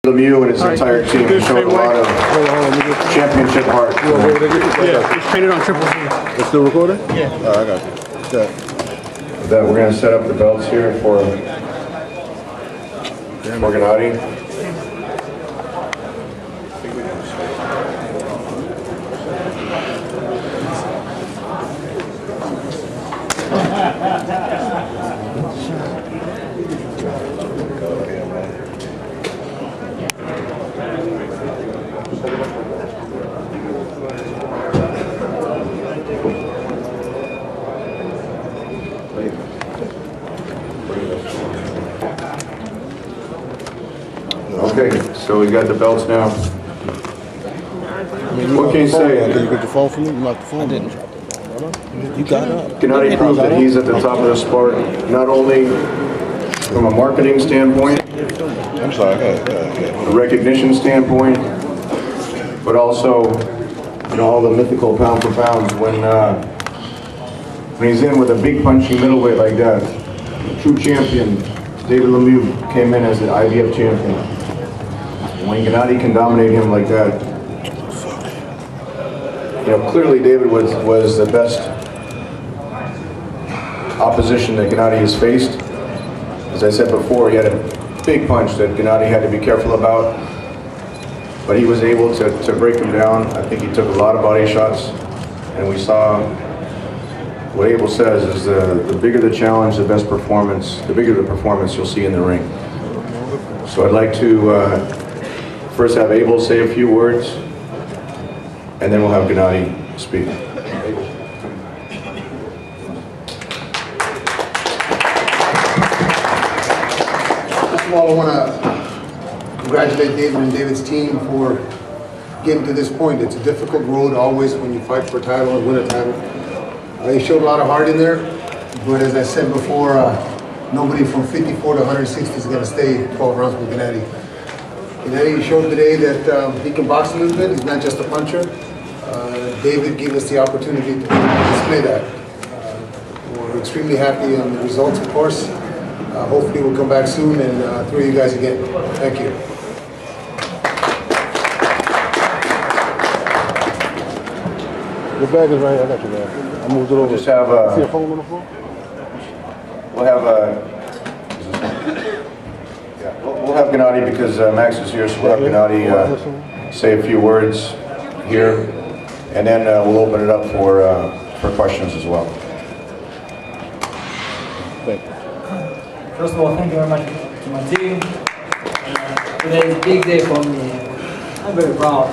Lemieux and his entire team showed a lot of championship heart. Yeah, it's painted on triple C. It's still recording? Yeah. I got you. Okay. With that, we're going to set up the belts here for Gennady. Okay, so we got the belts now. What can you say? Can you get the phone for me? You knocked the phone. I didn't. You got up. Gennady proved that he's at the top of the sport, not only from a marketing standpoint, I'm sorry. a recognition standpoint, but also, you know, all the mythical pound for pounds. When he's in with a big punching middleweight like that, a true champion, David Lemieux came in as the IBF champion. And when Gennady can dominate him like that, you know, clearly David was the best opposition that Gennady has faced. As I said before, he had a big punch that Gennady had to be careful about, but he was able to break him down. I think he took a lot of body shots, and we saw what Abel says is the bigger the challenge, the best performance, the bigger the performance you'll see in the ring. So I'd like to first have Abel say a few words, and then we'll have Gennady speak. First of all, I want to congratulate David and David's team for getting to this point. It's a difficult road always when you fight for a title and win a title. They showed a lot of heart in there, but as I said before, nobody from 54 to 160 is going to stay 12 rounds with Gennady. Gennady showed today that he can box a little bit. He's not just a puncher. David gave us the opportunity to display that. We're extremely happy on the results, of course. Hopefully we'll come back soon and throw you guys again. Thank you. Your bag is right here. I got you, man. I moved it over. Just have see a phone on the floor? We'll have we'll have Gennady because Max is here, so we'll have Gennady say a few words here, and then we'll open it up for questions as well. Thank you. First of all, thank you very much to my team. Today is a big day for me. I'm very proud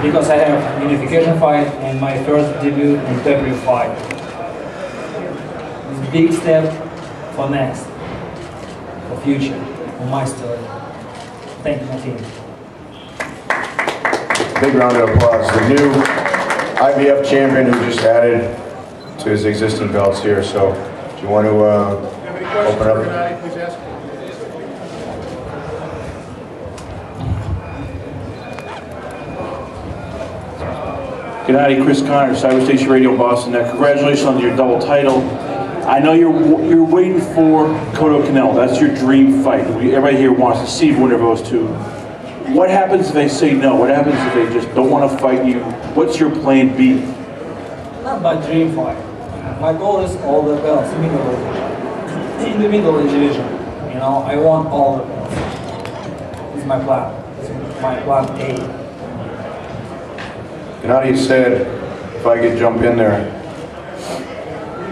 because I have a unification fight and my first debut in pay-per-view fight. It's a big step for next, for future, for my story. Thank you, my team. Big round of applause. The new IBF champion who just added to his existing belts here. So, do you want to open up? Gennady, Chris Connors, Cyber Station Radio Boston. Congratulations on your double title. I know you're waiting for Cotto Canelo. That's your dream fight. Everybody here wants to see one of those two. What happens if they say no? What happens if they just don't want to fight you? What's your plan B? Not my dream fight. My goal is all the belts in the middle division. You know, I want all the belts. It's my plan. It's my plan A. Gennady said, if I could jump in there,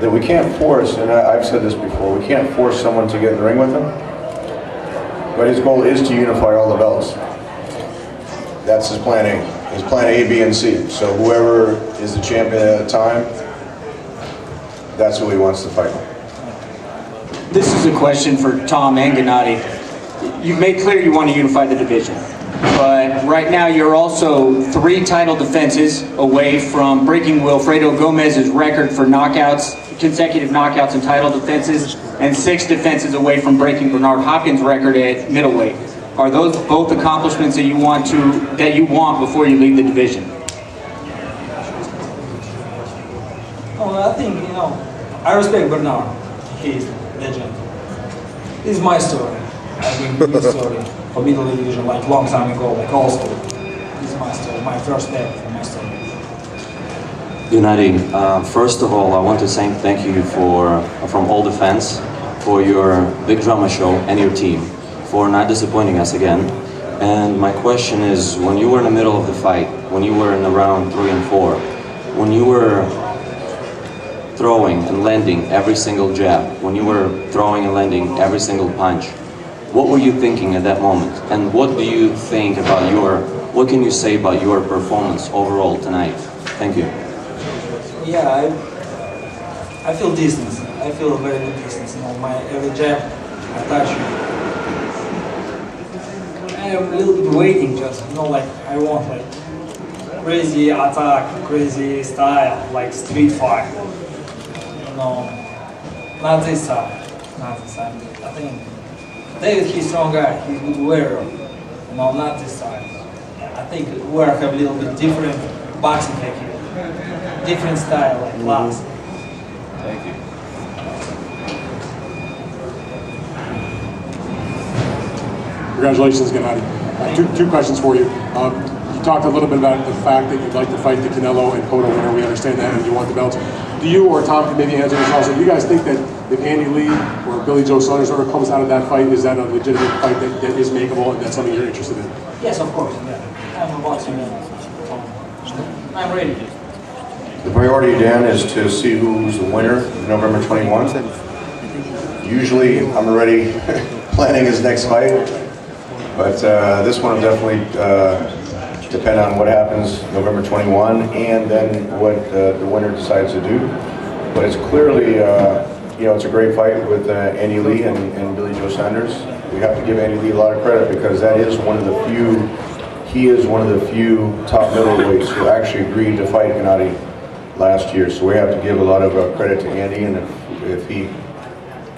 that we can't force, and I've said this before, we can't force someone to get in the ring with him, but his goal is to unify all the belts. That's his plan A. His plan A, B, and C. So whoever is the champion at the time, that's who he wants to fight. This is a question for Tom and Gennady. You've made clear you want to unify the division, but right now you're also 3 title defenses away from breaking Wilfredo Gomez's record for knockouts, consecutive knockouts and title defenses, and 6 defenses away from breaking Bernard Hopkins' record at middleweight. Are those both accomplishments that you want before you leave the division? Oh, I think, you know, I respect Bernard. He's a legend. This is my story. I've been in this story for middleweight division like long time ago, like old school. This is my story, my first step for my story. Gennady, first of all, I want to say thank you from all the fans for your big drama show and your team for not disappointing us again. And my question is, when you were in the middle of the fight, when you were in the round 3 and 4, when you were throwing and landing every single jab, when you were throwing and landing every single punch, what were you thinking at that moment? And what do you think about what can you say about your performance overall tonight? Thank you. Yeah, I feel distance. I feel a very good distance. You know, my every jab, I touch. I'm a little bit waiting, just like I want like crazy attack, crazy style, like street fight. Not this time. Not this time. I think David, he's a strong guy. He's a good warrior. Not this time. I think we have a little bit different boxing technique. Different style, like last. Thank you. Congratulations, Gennady. Two questions for you. You talked a little bit about the fact that you'd like to fight the Canelo and Cotto winner. We understand that, and you want the belts. Do you or Tom can maybe answer this also? Do you guys think that if Andy Lee or Billy Joe Saunders ever comes out of that fight, is that a legitimate fight that is makeable and that's something you're interested in? Yes, of course. Yeah. I'm a boxing man. I'm ready. The priority, Dan, is to see who's the winner November 21. Usually, I'm already planning his next fight, but this one will definitely depend on what happens November 21 and then what the winner decides to do. But it's clearly, it's a great fight with Andy Lee and Billy Joe Saunders. We have to give Andy Lee a lot of credit because that is one of the few, he is one of the few top middleweights who actually agreed to fight Gennady last year. So we have to give a lot of credit to Andy, and if he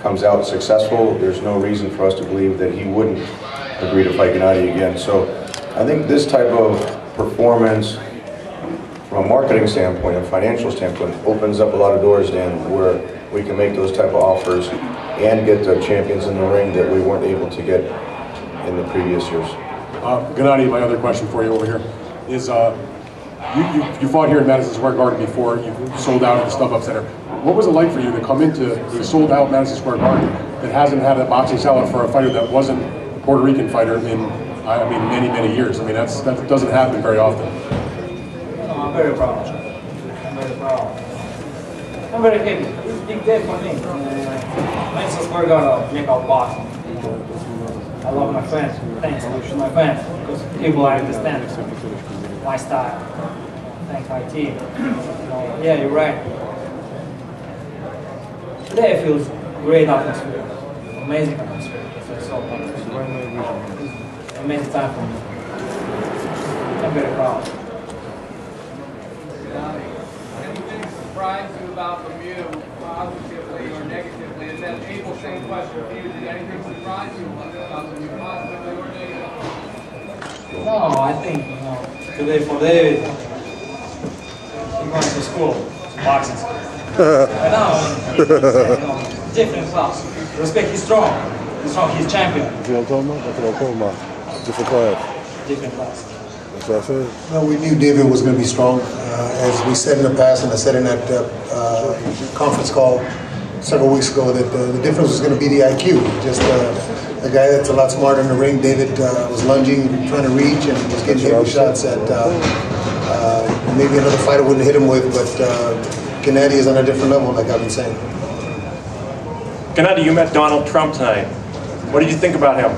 comes out successful, there's no reason for us to believe that he wouldn't agree to fight Gennady again. So I think this type of performance from a marketing standpoint and financial standpoint opens up a lot of doors, Dan, where we can make those type of offers and get the champions in the ring that we weren't able to get in the previous years. Gennady, my other question for you over here is, you fought here in Madison Square Garden before. You sold out at the StubHub Center. What was it like for you to come into the sold-out Madison Square Garden that hasn't had a boxing sellout for a fighter that wasn't a Puerto Rican fighter in, many, many years? That doesn't happen very often. I'm very proud. I'm very proud. I'm very happy. It's a big day for me. Madison Square Garden make out boxing. I love my fans. Thanks to my fans because people understand my style. Thanks my team. Yeah, you're right. Today it feels great atmosphere, amazing atmosphere. Amazing time for me. I'm very proud. Anything surprised you about Lemieux, positively or negatively? Is that Abel's same question for you? Did anything surprise you about Lemieux, positively or negatively? No, I think today for David, he going to school, to boxing school. Different class. Respect, he's strong. He's strong, he's champion. You know what I'm talking about? That's what I'm talking about. Different class. Different class. That's what I said. No, we knew David was going to be strong. As we said in the past, and I said in that conference call several weeks ago, that the difference was going to be the IQ. Just a guy that's a lot smarter in the ring. David was lunging, trying to reach, and was getting hit with shots that maybe another fighter wouldn't hit him with, but Gennady is on a different level, like I've been saying. Gennady, you met Donald Trump tonight. What did you think about him?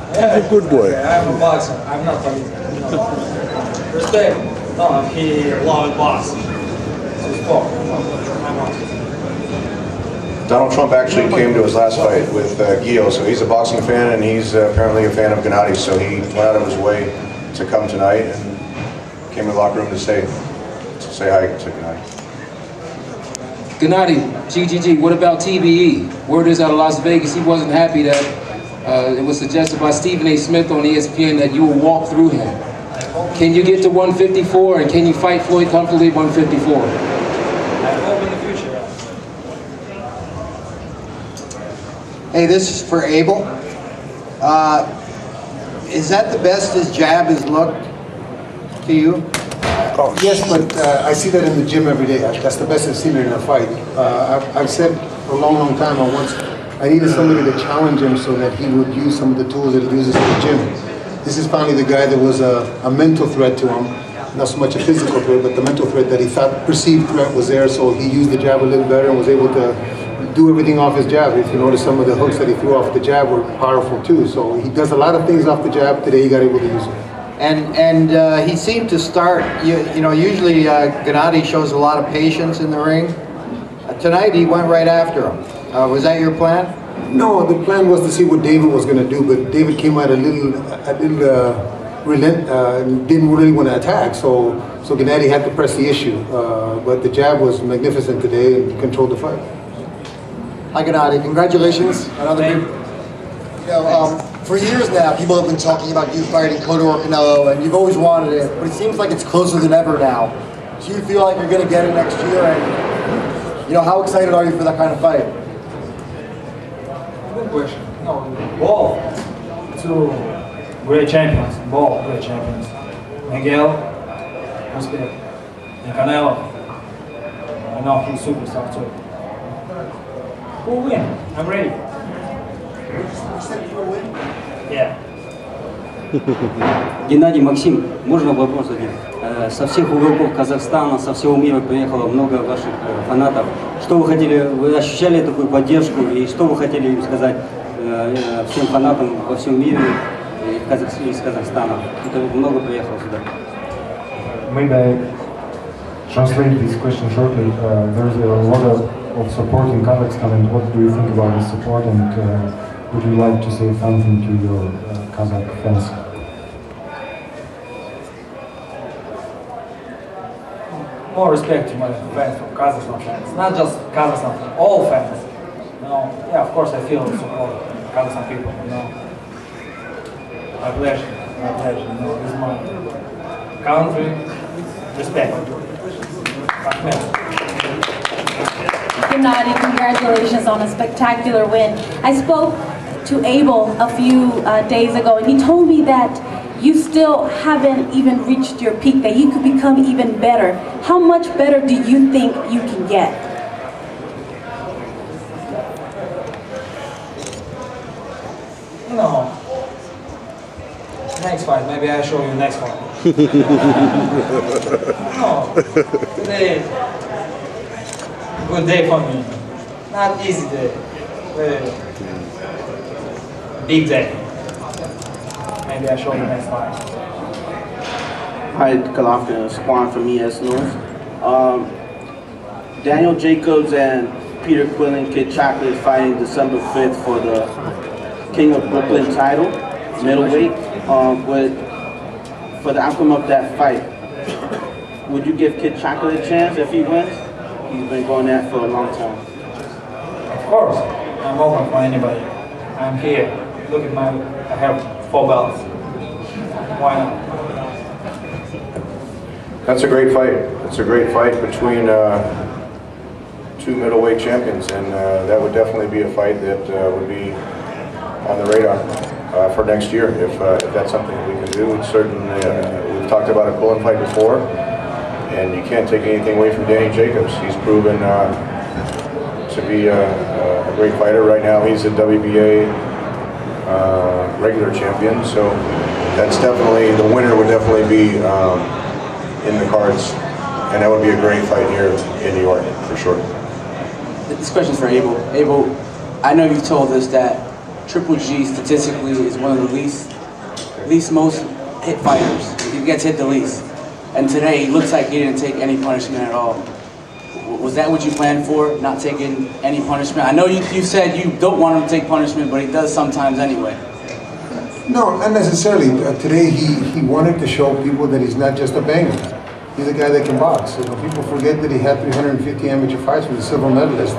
He's a good boy. I'm a boxer. I'm not political. Respect. No, he loves boxing. Donald Trump actually came to his last fight with Guido, so he's a boxing fan, and he's apparently a fan of Gennady, so he went out of his way to come tonight and came in the locker room to say hi to Gennady. Gennady, GGG, what about TBE? Word is out of Las Vegas, he wasn't happy that it was suggested by Stephen A. Smith on ESPN that you will walk through him. Can you get to 154, and can you fight Floyd comfortably at 154? I hope in the future. Hey, this is for Abel. Is that the best his jab has looked to you? Oh, yes, but I see that in the gym every day. That's the best I've seen it in a fight. I've said for a long, long time, I needed somebody to challenge him so that he would use some of the tools that he uses in the gym. This is finally the guy that was a mental threat to him, not so much a physical threat, but the mental threat that he thought perceived threat was there, so he used the jab a little better and was able to do everything off his jab. If you notice, some of the hooks that he threw off the jab were powerful too. So he does a lot of things off the jab. Today he got able to use it. And he seemed to start, you know, usually Gennady shows a lot of patience in the ring. Tonight he went right after him. Was that your plan? No, the plan was to see what David was going to do, but David came out a little didn't really want to attack, so Gennady had to press the issue. But the jab was magnificent today and controlled the fight. Hi Gennady, congratulations on other people. You know, for years now, people have been talking about you fighting Cotto or Canelo, and you've always wanted it, but it seems like it's closer than ever now. Do you feel like you're going to get it next year? And, you know, how excited are you for that kind of fight? Good question. No, both two great champions, both great champions. Miguel, respect, and Canelo. I know he's superstar too. Who will win? I'm ready. You said you will win? Yeah. Геннадий, Максим, можно вопрос один? Со всех уголков Казахстана, со всего мира приехало много ваших фанатов. Что вы хотели, вы ощущали такую поддержку, и что вы хотели им сказать всем фанатам во всем мире из Казахстана? Это много приехало сюда. Maybe I translate this question shortly. There's a lot of support in Kazakhstan, and what do you think about this support, and would you like to say something to your Kazakh fans? More respect to my fans from Kazakhstan fans, not just Kazakhstan fans, all fans. You know, yeah, of course I feel support Kazakhstan people. You know, my pleasure. You know, this is my country. Respect. Gennady, congratulations on a spectacular win. I spoke to Abel a few days ago, and he told me that you still haven't even reached your peak, that you could become even better. How much better do you think you can get? No. Next fight, maybe I'll show you next fight. No. Today, good day for me. Not easy day. Very big day. Maybe I'll show you next time. Hi, Golovkin, Squan from ES News. Daniel Jacobs and Peter Quillen, Kid Chocolate, fighting December 5th for the King of Brooklyn title, middleweight. For the outcome of that fight, would you give Kid Chocolate a chance if he wins? He's been going at for a long time. Of course, I'm open for anybody. I'm here. Look at I have 4 belts. Why not? That's a great fight. It's a great fight between two middleweight champions, and that would definitely be a fight that would be on the radar for next year if that's something that we can do. It's certainly, we've talked about a Quillen fight before, and you can't take anything away from Danny Jacobs. He's proven to be a great fighter. Right now he's a WBA regular champion, so that's definitely, the winner would definitely be in the cards, and that would be a great fight here in New York for sure. This question's for Abel. Abel, I know you've told us that Triple G statistically is one of the least most hit fighters. He gets hit the least. And today, it looks like he didn't take any punishment at all. Was that what you planned for, not taking any punishment? I know you said you don't want him to take punishment, but he does sometimes anyway. No, not necessarily. Today he wanted to show people that he's not just a banger. He's a guy that can box. You know, people forget that he had 350 amateur fights with a silver medalist.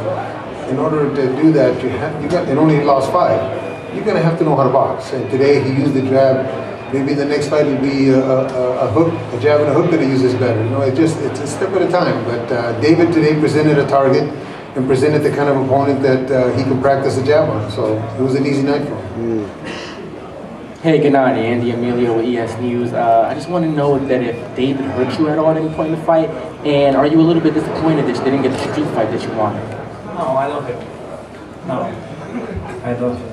In order to do that, and only lost 5. You're going to have to know how to box. And today he used the jab. Maybe the next fight will be a hook, a jab and a hook that he uses better. You know, it's a step at a time. But David today presented a target. and presented the kind of opponent that he can practice the jab on. So it was an easy night for him. Hey Gennady, Andy Emilio with ES News. I just want to know that if David hurt you at all at any point in the fight, and are you a little bit disappointed that you didn't get the street fight that you wanted? No, I love him. No, I love him.